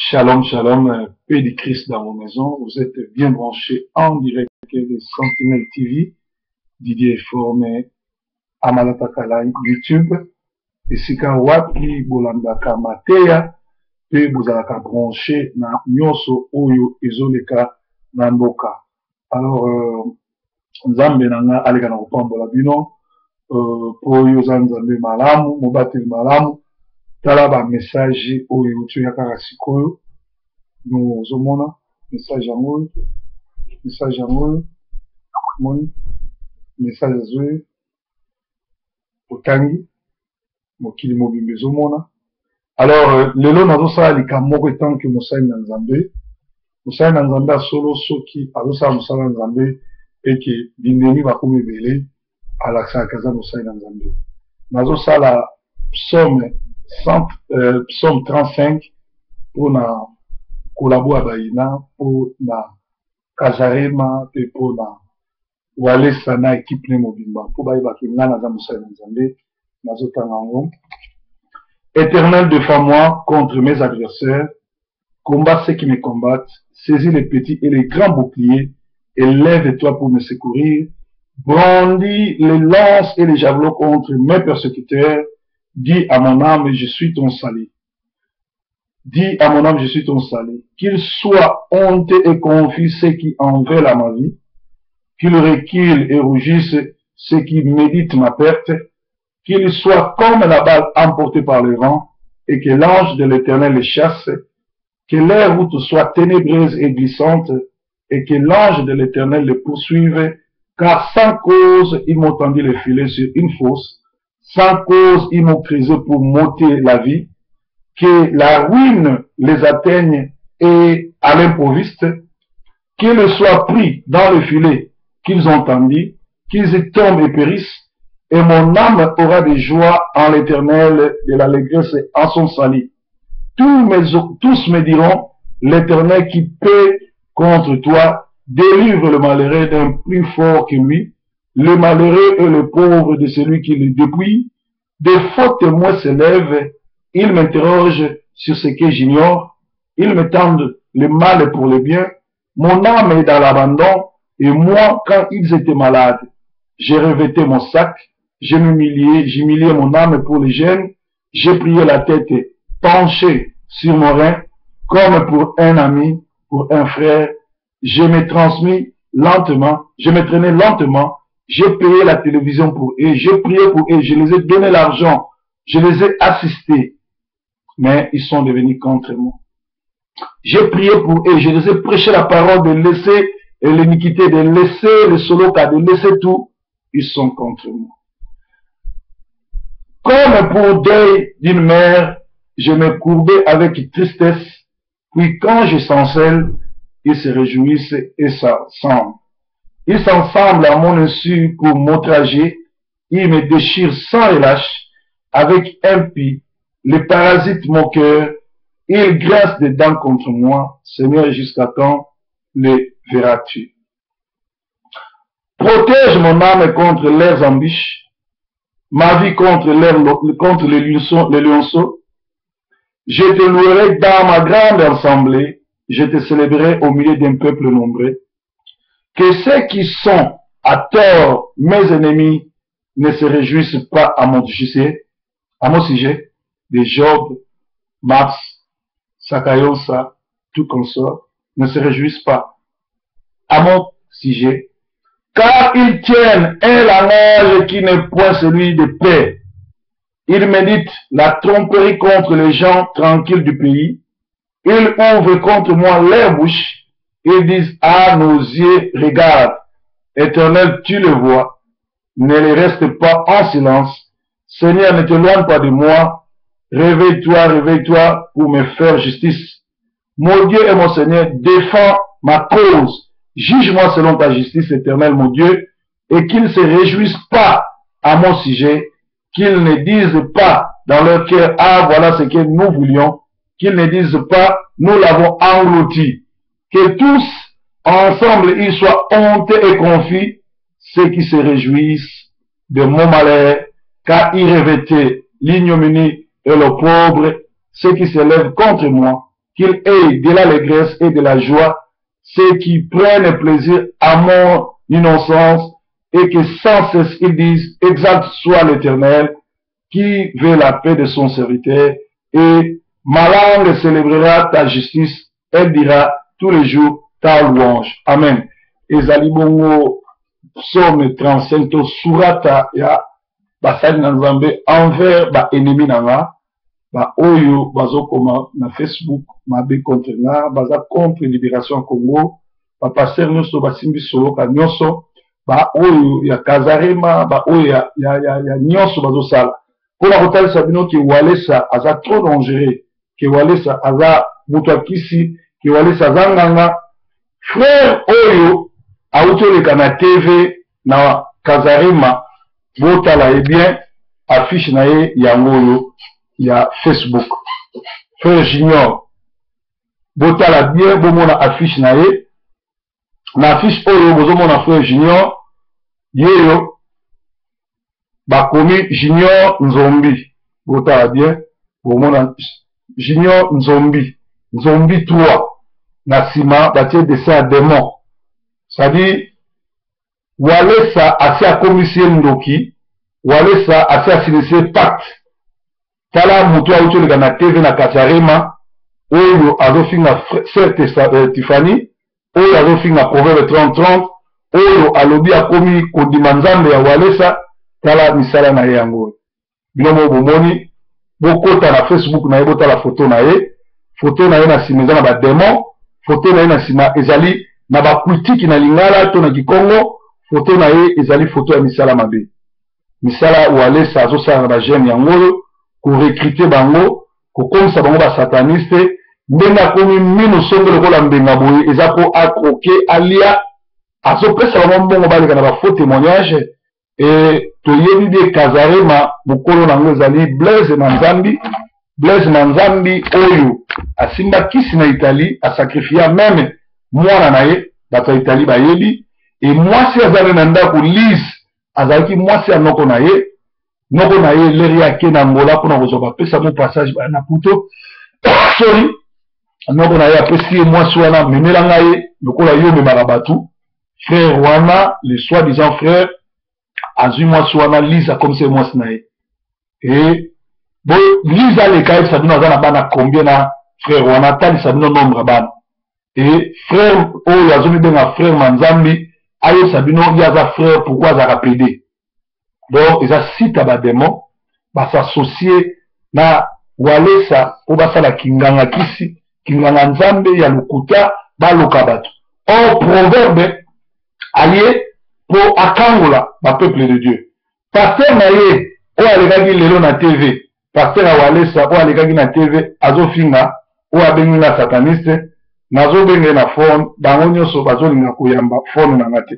Shalom, shalom, paix de Christ dans vos maisons. Vous êtes bien branchés en direct des Sentinelles TV, Didier Formé, Amalatakala, YouTube, et Sika Wapi, Bolandaka Matea, et Bouzalaka branché na Nyoso Oyo Ezoleka Namboka. Alors, Nzambe nanga alega na kopambola bino, Oyo Zanzambe malamu, Mobatel malamu, tala ba message oyo tuyaka sikoyo nous omona message yango moni message azwe otangi mokili mobimbe zomona. Alors lelo nazosala likambo moko etanke mosali na nzambe asolo soki azosala mosala na nzambe eke bindeli bakomi ebele alakisaka aza mosali na nzambe. Nazosala psaume 35 pour na kolabo baina pour na Kazarema et pour na walesa na équipe ne mobimba pour bayeba ke nga naza mosali na nzambe nazotanga ngo. Éternel, défends-moi contre mes adversaires, combat ceux qui me combattent, saisis les petits et les grands boucliers et lève-toi pour me secourir, brandis les lances et les javelots contre mes persécuteurs. Dis à mon âme, je suis ton salut. Dis à mon âme, je suis ton salut. Qu'il soit honteux et confus ceux qui en veulent à ma vie. Qu'il recule et rougisse ceux qui méditent ma perte. Qu'il soit comme la balle emportée par le vent et que l'ange de l'Éternel les chasse. Que leur route soit ténébreuse et glissante et que l'ange de l'Éternel les poursuive. Car sans cause, ils m'ont tendu les filets sur une fosse. Sans cause, ils m'ont creusé pour m'ôter la vie, que la ruine les atteigne et à l'improviste, qu'ils soient pris dans le filet qu'ils ont tendu, qu'ils y tombent et périssent, et mon âme aura des joies en l'Éternel, de l'allégresse en son salut. Tous me diront, l'Éternel qui paie contre toi, délivre le malheureux d'un plus fort que lui, le malheureux et le pauvre de celui qui le dépouille. Des faux témoins se lèvent, ils m'interrogent sur ce que j'ignore, ils me tendent le mal pour le bien. Mon âme est dans l'abandon, et moi, quand ils étaient malades, j'ai revêté mon sac, j'humiliais mon âme pour les jeunes, j'ai prié la tête penchée sur mon rein, comme pour un ami, pour un frère, je me traînais lentement, j'ai payé la télévision pour eux, j'ai prié pour eux, je les ai donné l'argent, je les ai assistés, mais ils sont devenus contre moi. J'ai prié pour eux, je les ai prêché la parole de laisser l'iniquité, de laisser le soloka, de laisser tout, ils sont contre moi. Comme pour deuil d'une mère, je me courbais avec tristesse, puis quand je chancelle, ils se réjouissent et s'assemblent. Ils s'assemblent à mon insu pour m'outrager, ils me déchirent sans relâche, avec impie, les parasites mon cœur, ils grincent des dents contre moi. Seigneur, jusqu'à quand les verras-tu? Protège mon âme contre leurs embûches, ma vie contre les lionceaux. Je te louerai dans ma grande assemblée, je te célébrerai au milieu d'un peuple nombreux. Que ceux qui sont à tort mes ennemis ne se réjouissent pas à mon sujet, de Job, Mars, Sakayosa, tout consort, ne se réjouissent pas à mon sujet, car ils tiennent un langage qui n'est point celui de paix. Ils méditent la tromperie contre les gens tranquilles du pays. Ils ouvrent contre moi leur bouche. Ils disent à nos yeux, regarde, Éternel, tu le vois. Ne les reste pas en silence. Seigneur, ne t'éloigne pas de moi. Réveille-toi, réveille-toi pour me faire justice. Mon Dieu et mon Seigneur, défends ma cause. Juge-moi selon ta justice, Éternel, mon Dieu, et qu'ils ne se réjouissent pas à mon sujet, qu'ils ne disent pas dans leur cœur, ah, voilà ce que nous voulions, qu'ils ne disent pas, nous l'avons englouti. Que tous, ensemble, ils soient honteux et confus, ceux qui se réjouissent de mon malheur, car ils revêtaient l'ignominie et le pauvre, ceux qui se lèvent contre moi, qu'il ait de l'allégresse et de la joie, ceux qui prennent plaisir à mon innocence, et que sans cesse ils disent, exalte soit l'Éternel, qui veut la paix de son serviteur, et ma langue célébrera ta justice, elle dira tous les jours ta louange. Amen. Ezali bongo psaume 35 to surata ya basali na Nzambe envers ba ennemi nanga ba oyo bazokoma na Facebook mabe contre nga baza contre libération Congo ba pasteur nyonso basimbi soloka nyonso ba oyo ya Kazarema ba oyo ya nyonso bazosala pona kotalisa bino ki Walesa aza trop dangereux ki Walesa aza mutu akisi ki Walesa aza nganga frère oyo autoleka na TV na Kazarema botala e bien affiche na ye yango oyo ya Facebook frère Junior botala bien bomona affiche na ye na affiche oyo bozomona frère Junior yeyo bakomi Junior Nzombi botala bien bomona Junior Nzombi 3 na sima batie dessin ya démon c'est-à-dire Walesa asi akomisie ndoki Walesa asi asilise pacte tala mutu autoleka na TV na Kazarema oyo azofinga Sœur Tiffany oyo azofinga Proverbe 30 oyo alobi akomi kondima Nzambe ya Walesa tala misala na ye yango binomo bomoni bokota na Facebook na ye botala foto na ye na sima eza na bademon foto na ye na sima ezali na bapolitiki na Lingala to na Kikongo foto na ye ezali foto ya misala mabe misala Walesa azosala na bagene yango korekrite bango kokomisa bango basataniste ndenge akomi mino songo lokola mbenga boye eza po akroke alia azopesa bango mbongo baleka na bafaux témoignage e toyebi de Kazarema mokolo nango ezali Blaise Manzambi oyo asimba kisi na Italie asakrifia meme mwana na ye bato ya Italie bayebi e mwasi azali na ndako Lise azalaki mwasi ya noko na ye leri ake na Angola mpona kozwa bapesa mo passage na puto sorry noko na ye apesi ye mwasi wana memelanga ye lokola yo memaka batu frère wana le soi-disant frère azwi mwasi wana Lise akomisa ye mwasi na ye e bo Lise aleka yebisa bino aza na bana combien na frère wana atalisa bino nombre bana e frère oyo azomibenga frère Manzambi ayebisa bino ye aza frère pourquoi azalaka pede donc eza site ya bademon basassocie na Walesa po basala kinganga kisi kinganga Nzambe ya lokuta baloka bato or proverbe aye po akangola bapeuple de Dieu pasteur na ye oyo alekaki lelo na TV pasteur ya Walesa oyo alekaki na TV azofinga oyo abengi nga sataniste nazobenge na phone bango nyonso bazolinga koyamba phone na nga te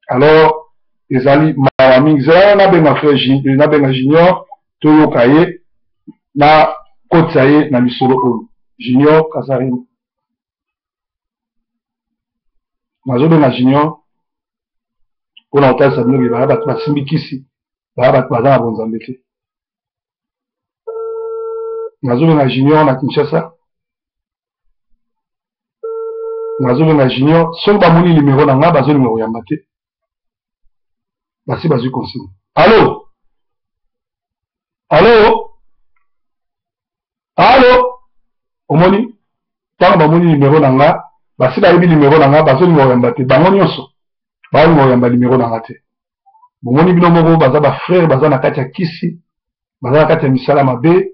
alors ezali mawa mingi zela nabenga frère nabenga Junior toyoka ye na kotisa ye na misolo oyo Junior Kazarema nazobenga Junior mpona kotalisa bino baya bato basimbi kisi baya bato baza na bonzambe te nazobenga Junior na Kinshasa nazobenga Junior soki bamoni nimero na nga bazolinga koyamba te basi bazwi consigne allo omoni ntango bamoni nimero na nga basi bayebi nimero na nga bazolinga koyamba te bango nyonso bazolinga koyamba nimero na nga te bomoni bino moko baza bafrère baza na kati ya kisi baza na kati ya misala mabe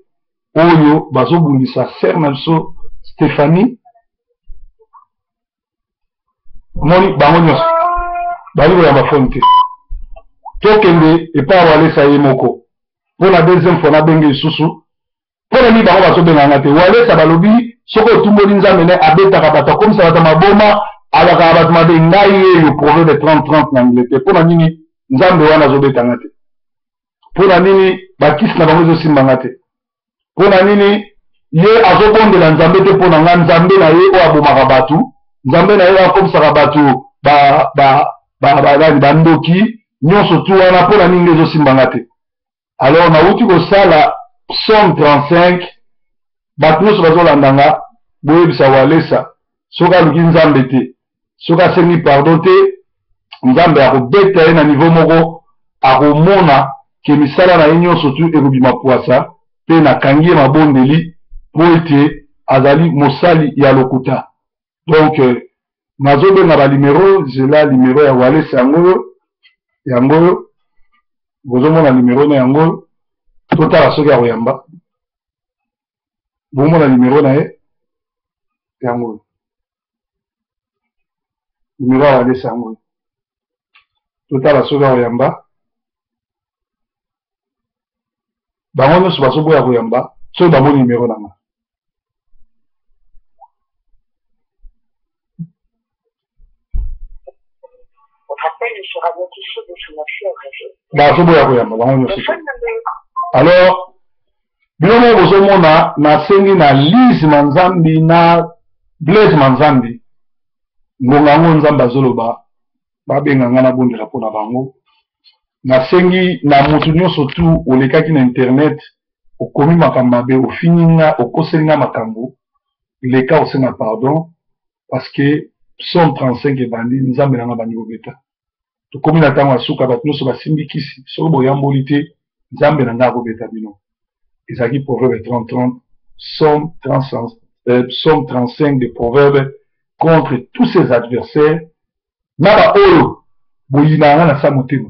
oyo bazobundisa sere na biso Stéphanie omoni bango nyonso balingi koyamba fone te tokende epa Walesa ye moko mpona deuxième fois nabenge lisusu mpona nini bango bazobenganga te Walesa balobi soki otumboli Nzambe ne abetaka bato akomisa bato maboma alakaka bato mabe ngai yeyo Proverbe 30 na Angleterre mpona nini Nzambe wana azobetanga te mpona nini bakisi na bango ezosimbanga te mpona nini ye azobondela Nzambe te mpona nga Nzambe na ye oyo abomaka bato Nzambe na ye oyo akomisaka bato bandoki nyonso tu wana mpona nini ezosimbanga te alors nauti kosala psaume 35 bato nyonso bazolandanga boyebisa walesa soki aluki nzambe te soki asengi pardon te nzambe akobeta ye na niveau moko akomona ke misala na ye nyonso tu ekobima pwasa mpe nakangi ye mabondeli mpo ete azali mosali ya lokuta. Donc nazobenga balimero zela limero ya walesa yango oyo bozomona limero na yango oyo totala soki akoyamba bomona limero na ye yango oyo limero ya walesa yango oyo totala soki akoyamba bango nyonso bazoboya koyamba soki bamoni limero na nga. bazoboya koyamba bango nyonso. Alors bino moko bozomona nasengi na Lise Manzambi na Blaise Manzambi ngonga yango nzambe azoloba babenga nga nabondela mpo na bango. Nasengi na motu nyonso tu olekaki na internet okomi makambo mabe ofini nga okoseli nga makambo leka osenga pardon parce que Psaume 35 ebandi nzambe nanga bandi kobeta tokomi na ntango ya suka bato nyonso basimbi kisi soki boyamboli te nzambe nanga akobeta bino. Ezalaki Proverbe 30-30, Psaume 35 de Proverbe contre tous ses adversaires. Na ba oyo boyina nga na sa motema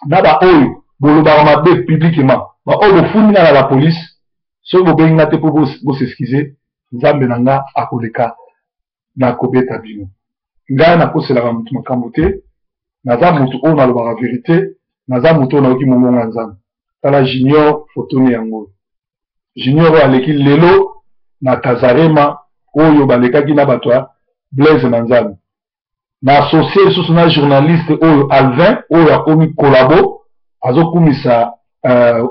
na ba oyo bolobaka mabe publiquement ba oyo bofundi nga na la police soki bobengi nga te mpo boseskize nzambe na nga akoleka na kobeta bino. Ngai nakoselaka motu makambo te naza motu oyo nalobaka verite naza motu oyo nayoki momonga nzambe. Tala Junior fotoni yango Junior oyo aleki lelo na Kazarema oyo balekaki na bato ya Blaise Manzambi. Na associé lisusu na journaliste oyo Alvin oyo akomi kolabo azokumisa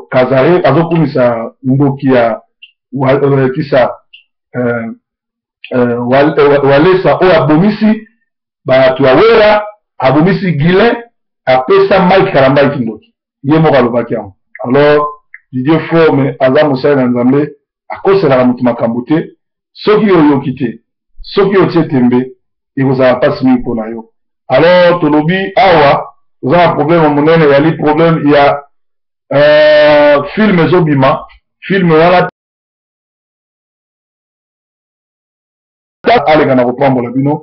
Kazare azokumisa ndoki ya kisa walesa oyo abomisi bato ya wera abomisi Guilin apesa Mike Kalamba kindoki ye moko alobaki yango. Alors Didier Forme aza mosali na nzambe akoselaka motu makambo te soki oyoki te soki otie tembe ekozala pasi mingi mpo na yo. Alors tolobi awa oza na problème monene yali problème ya film ezobima film wana aleka na kopambola bino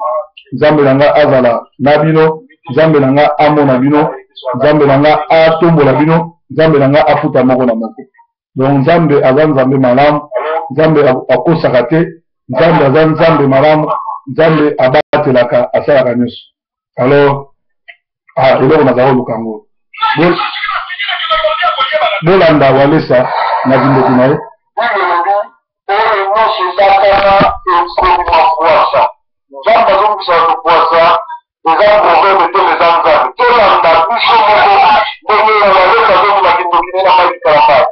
nzambe na nga azala na bino nzambe na nga amona bino nzambe na nga atombola bino nzambe na nga afuta moko na moko. Donc nzambe aza nzambe malamu nzambe akosaka te nzambe aza nzambe malamu nzambe abatelaka asalaka nyonso. Alors eloko nazala oluka yango bolanda walesa na bindoki na ye nzambe azongisa kokwasa eza probleme to eza nzambe tolanda biso moko ndenge ya walesa azongisa kindoki ne na Mike Kalamba.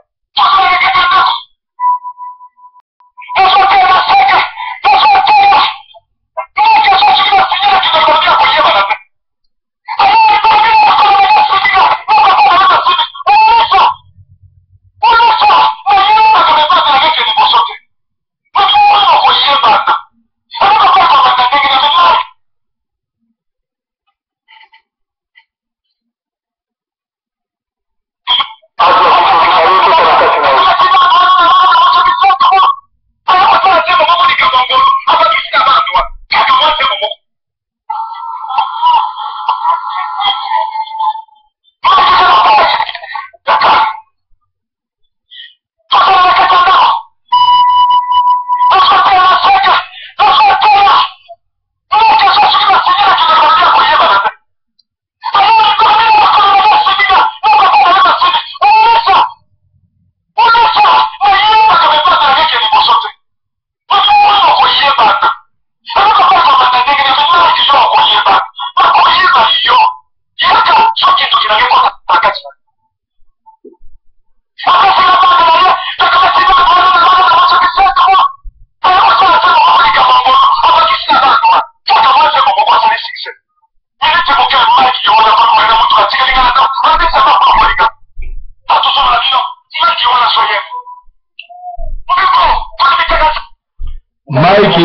Mike